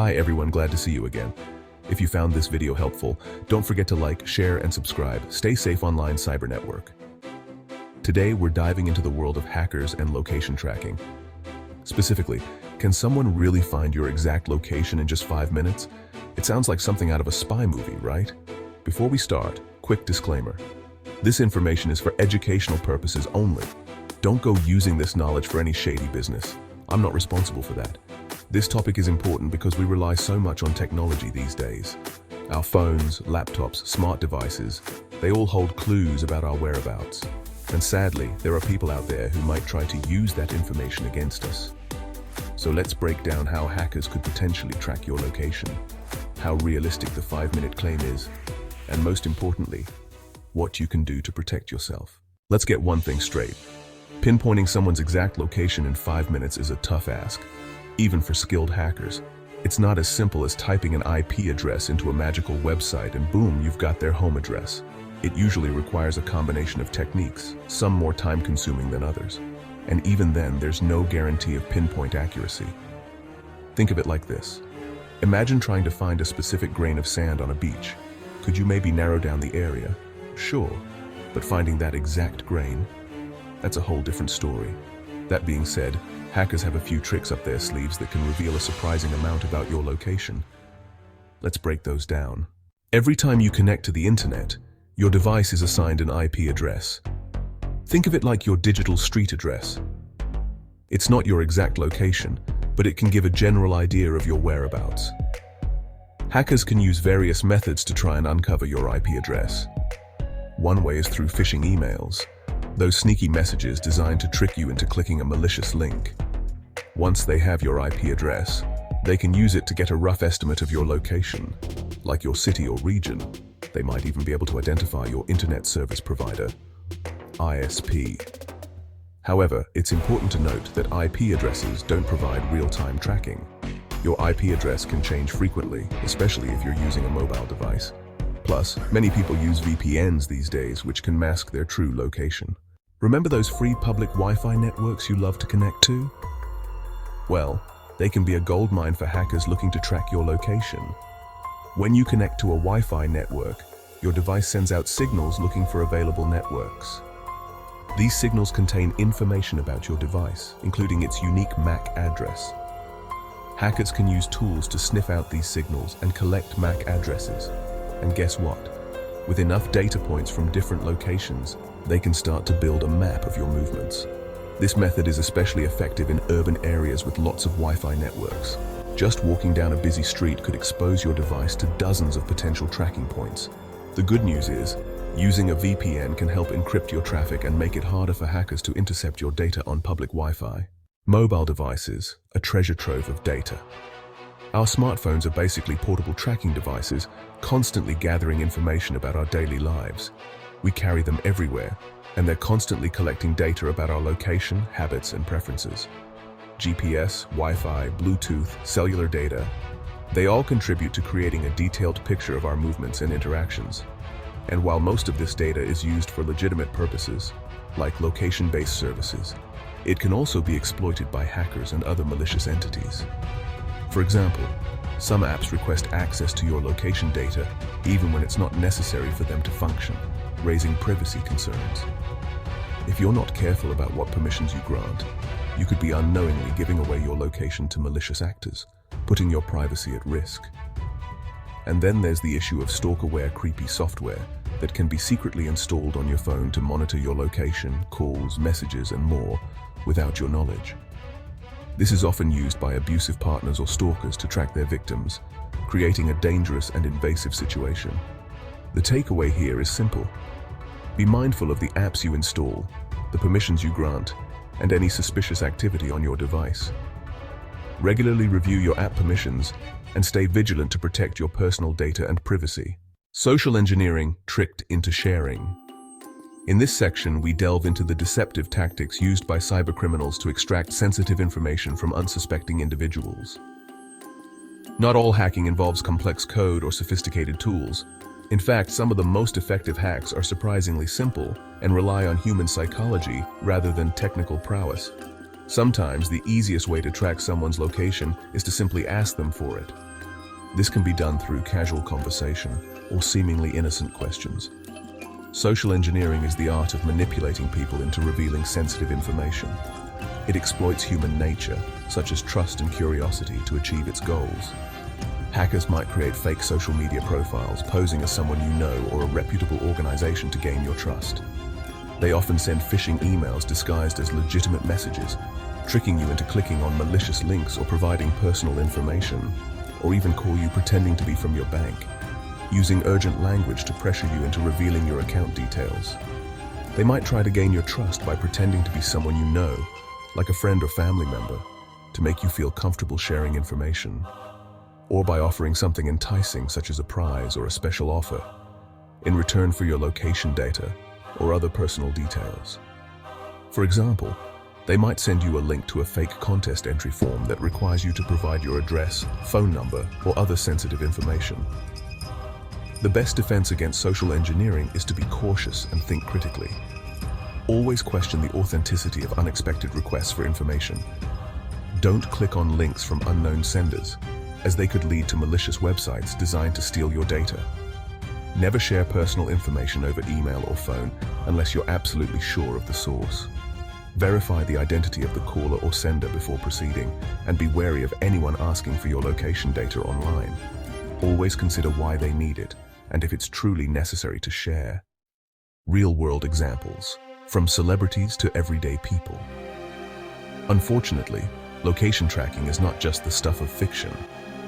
Hi everyone, glad to see you again. If you found this video helpful, don't forget to like, share, and subscribe. Stay safe online, cyber network. Today we're diving into the world of hackers and location tracking. Specifically, can someone really find your exact location in just 5 minutes? It sounds like something out of a spy movie, right? Before we start, quick disclaimer. This information is for educational purposes only. Don't go using this knowledge for any shady business. I'm not responsible for that. This topic is important because we rely so much on technology these days. Our phones, laptops, smart devices, they all hold clues about our whereabouts. And sadly, there are people out there who might try to use that information against us. So let's break down how hackers could potentially track your location, how realistic the 5-minute claim is, and most importantly, what you can do to protect yourself. Let's get one thing straight. Pinpointing someone's exact location in 5 minutes is a tough ask. Even for skilled hackers, it's not as simple as typing an IP address into a magical website and boom, you've got their home address. It usually requires a combination of techniques, some more time-consuming than others. And even then, there's no guarantee of pinpoint accuracy. Think of it like this. Imagine trying to find a specific grain of sand on a beach. Could you maybe narrow down the area? Sure, but finding that exact grain? That's a whole different story. That being said, hackers have a few tricks up their sleeves that can reveal a surprising amount about your location. Let's break those down. Every time you connect to the internet, your device is assigned an IP address. Think of it like your digital street address. It's not your exact location, but it can give a general idea of your whereabouts. Hackers can use various methods to try and uncover your IP address. One way is through phishing emails. Those sneaky messages designed to trick you into clicking a malicious link. Once they have your IP address, they can use it to get a rough estimate of your location, like your city or region. They might even be able to identify your internet service provider, ISP. However, it's important to note that IP addresses don't provide real-time tracking. Your IP address can change frequently, especially if you're using a mobile device. Plus, many people use VPNs these days, which can mask their true location. Remember those free public Wi-Fi networks you love to connect to? Well, they can be a goldmine for hackers looking to track your location. When you connect to a Wi-Fi network, your device sends out signals looking for available networks. These signals contain information about your device, including its unique MAC address. Hackers can use tools to sniff out these signals and collect MAC addresses. And guess what? With enough data points from different locations, they can start to build a map of your movements. This method is especially effective in urban areas with lots of Wi-Fi networks. Just walking down a busy street could expose your device to dozens of potential tracking points. The good news is, using a VPN can help encrypt your traffic and make it harder for hackers to intercept your data on public Wi-Fi. Mobile devices, a treasure trove of data. Our smartphones are basically portable tracking devices, constantly gathering information about our daily lives. We carry them everywhere, and they're constantly collecting data about our location, habits, and preferences. GPS, Wi-Fi, Bluetooth, cellular data, they all contribute to creating a detailed picture of our movements and interactions. And while most of this data is used for legitimate purposes, like location-based services, it can also be exploited by hackers and other malicious entities. For example, some apps request access to your location data even when it's not necessary for them to function, raising privacy concerns. If you're not careful about what permissions you grant, you could be unknowingly giving away your location to malicious actors, putting your privacy at risk. And then there's the issue of stalkerware creepy software that can be secretly installed on your phone to monitor your location, calls, messages, and more without your knowledge. This is often used by abusive partners or stalkers to track their victims, creating a dangerous and invasive situation. The takeaway here is simple. Be mindful of the apps you install, the permissions you grant, and any suspicious activity on your device. Regularly review your app permissions and stay vigilant to protect your personal data and privacy. Social engineering tricked into sharing. In this section, we delve into the deceptive tactics used by cybercriminals to extract sensitive information from unsuspecting individuals. Not all hacking involves complex code or sophisticated tools. In fact, some of the most effective hacks are surprisingly simple and rely on human psychology rather than technical prowess. Sometimes the easiest way to track someone's location is to simply ask them for it. This can be done through casual conversation or seemingly innocent questions. Social engineering is the art of manipulating people into revealing sensitive information. It exploits human nature, such as trust and curiosity, to achieve its goals. Hackers might create fake social media profiles, posing as someone you know or a reputable organization to gain your trust. They often send phishing emails disguised as legitimate messages, tricking you into clicking on malicious links or providing personal information, or even call you pretending to be from your bank, using urgent language to pressure you into revealing your account details. They might try to gain your trust by pretending to be someone you know, like a friend or family member, to make you feel comfortable sharing information, or by offering something enticing such as a prize or a special offer, in return for your location data or other personal details. For example, they might send you a link to a fake contest entry form that requires you to provide your address, phone number, or other sensitive information. The best defense against social engineering is to be cautious and think critically. Always question the authenticity of unexpected requests for information. Don't click on links from unknown senders, as they could lead to malicious websites designed to steal your data. Never share personal information over email or phone unless you're absolutely sure of the source. Verify the identity of the caller or sender before proceeding, and be wary of anyone asking for your location data online. Always consider why they need it, and if it's truly necessary to share. Real-world examples, from celebrities to everyday people. Unfortunately, location tracking is not just the stuff of fiction.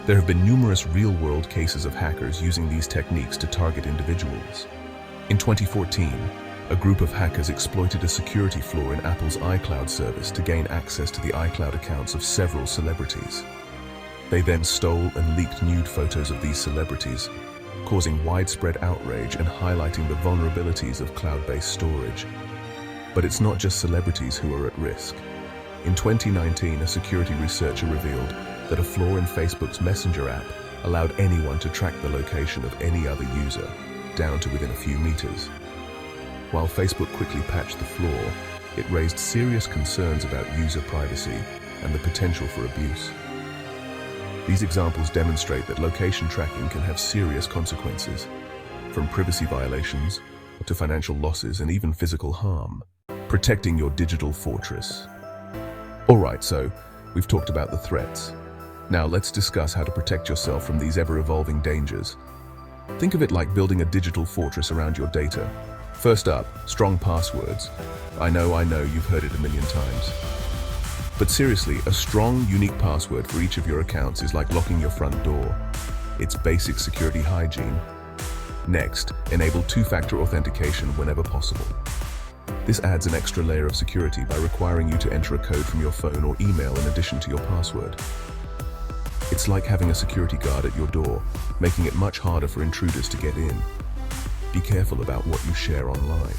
There have been numerous real-world cases of hackers using these techniques to target individuals. In 2014, a group of hackers exploited a security flaw in Apple's iCloud service to gain access to the iCloud accounts of several celebrities. They then stole and leaked nude photos of these celebrities, causing widespread outrage and highlighting the vulnerabilities of cloud-based storage. But it's not just celebrities who are at risk. In 2019, a security researcher revealed that a flaw in Facebook's Messenger app allowed anyone to track the location of any other user, down to within a few meters. While Facebook quickly patched the flaw, it raised serious concerns about user privacy and the potential for abuse. These examples demonstrate that location tracking can have serious consequences, from privacy violations to financial losses and even physical harm. Protecting your digital fortress. Alright, so we've talked about the threats. Now let's discuss how to protect yourself from these ever-evolving dangers. Think of it like building a digital fortress around your data. First up, strong passwords. I know you've heard it a million times. But seriously, a strong, unique password for each of your accounts is like locking your front door. It's basic security hygiene. Next, enable two-factor authentication whenever possible. This adds an extra layer of security by requiring you to enter a code from your phone or email in addition to your password. It's like having a security guard at your door, making it much harder for intruders to get in. Be careful about what you share online.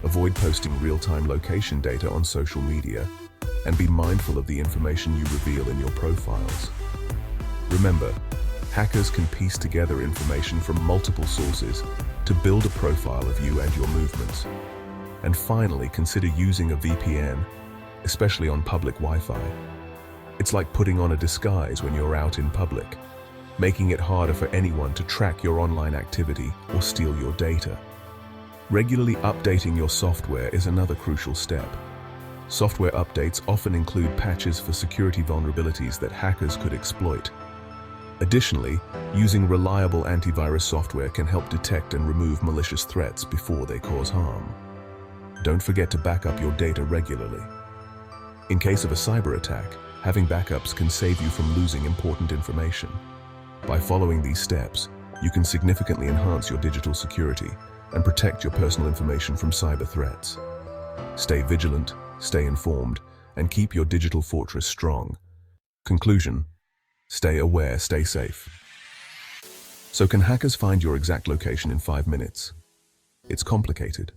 Avoid posting real-time location data on social media, and be mindful of the information you reveal in your profiles. Remember, hackers can piece together information from multiple sources to build a profile of you and your movements. And finally, consider using a VPN, especially on public Wi-Fi. It's like putting on a disguise when you're out in public, making it harder for anyone to track your online activity or steal your data. Regularly updating your software is another crucial step. Software updates often include patches for security vulnerabilities that hackers could exploit. Additionally, using reliable antivirus software can help detect and remove malicious threats before they cause harm. Don't forget to back up your data regularly. In case of a cyber attack, having backups can save you from losing important information. By following these steps, you can significantly enhance your digital security and protect your personal information from cyber threats. Stay vigilant, stay informed, and keep your digital fortress strong. Conclusion: stay aware, stay safe. So can hackers find your exact location in 5 minutes? It's complicated.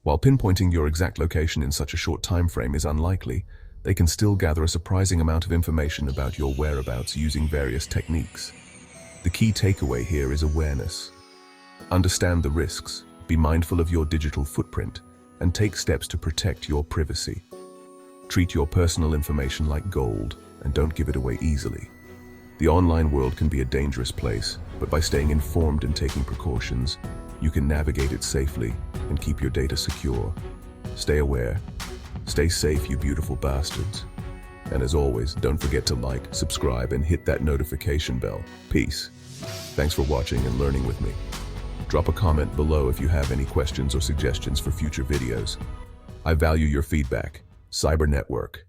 While pinpointing your exact location in such a short time frame is unlikely, they can still gather a surprising amount of information about your whereabouts using various techniques. The key takeaway here is awareness. Understand the risks, be mindful of your digital footprint, and take steps to protect your privacy. Treat your personal information like gold and don't give it away easily. The online world can be a dangerous place, but by staying informed and taking precautions, you can navigate it safely and keep your data secure. Stay aware. Stay safe, you beautiful bastards. And as always, don't forget to like, subscribe, and hit that notification bell. Peace. Thanks for watching and learning with me. Drop a comment below if you have any questions or suggestions for future videos. I value your feedback. Cyber Network.